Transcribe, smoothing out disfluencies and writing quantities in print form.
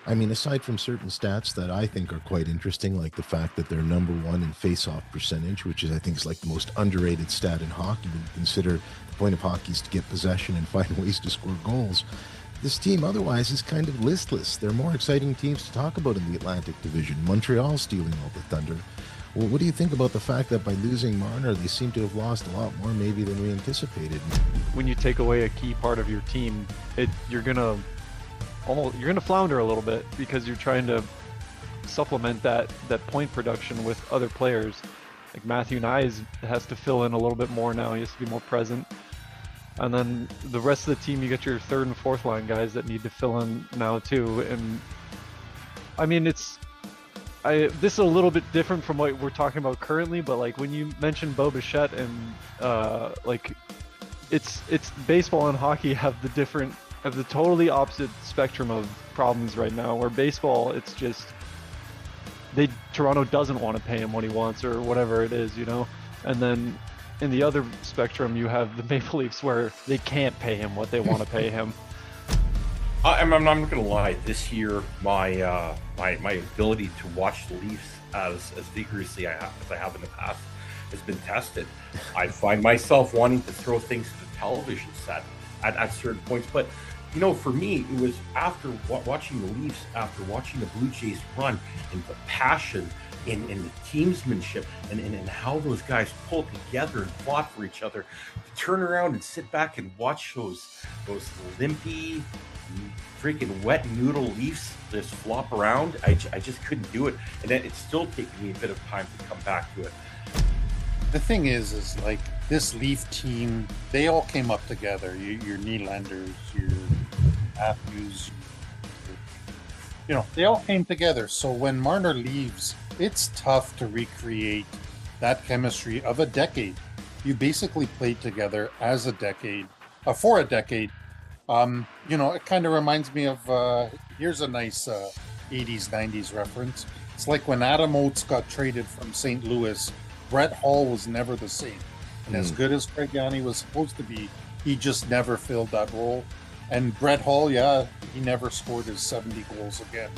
I mean, aside from certain stats that I think are quite interesting, like the fact that they're number one in face-off percentage, which is I think is like the most underrated stat in hockey when you consider the point of hockey is to get possession and find ways to score goals. This team otherwise is kind of listless. There are more exciting teams to talk about in the Atlantic Division. Montreal stealing all the thunder. Well, what do you think about the fact that by losing Marner, they seem to have lost a lot more maybe than we anticipated? When you take away a key part of your team, you're gonna flounder a little bit because you're trying to supplement that point production with other players. Like Matthew Nyes has to fill in a little bit more now. He has to be more present. And then the rest of the team, you get your third and fourth line guys that need to fill in now too. And I mean, this is a little bit different from what we're talking about currently, but like when you mentioned Bo Bichette and like it's baseball and hockey have the totally opposite spectrum of problems right now. Where baseball, it's just Toronto doesn't want to pay him what he wants or whatever it is, and then in the other spectrum, you have the Maple Leafs where they can't pay him what they want to pay him. I'm not gonna lie. This year, my my ability to watch the Leafs as vigorously as I have in the past has been tested. I find myself wanting to throw things to the television set at certain points, but for me, it was after watching the Leafs, after watching the Blue Jays run, and the passion in the teamsmanship and how those guys pulled together and fought for each other, to turn around and sit back and watch those limpy, freaking wet noodle Leafs just flop around. I just couldn't do it, and then it's still taking me a bit of time to come back to it. The thing is like this Leaf team, they all came up together. Your Nylanders, your Matthews, they all came together. So when Marner leaves, it's tough to recreate that chemistry of a decade. You basically played together as a decade, for a decade. It kind of reminds me of, here's a nice 80s, 90s reference. It's like when Adam Oates got traded from St. Louis, Brett Hall was never the same. And as good as Craig Yanni was supposed to be, he just never filled that role. And Brett Hall, he never scored his 70 goals again.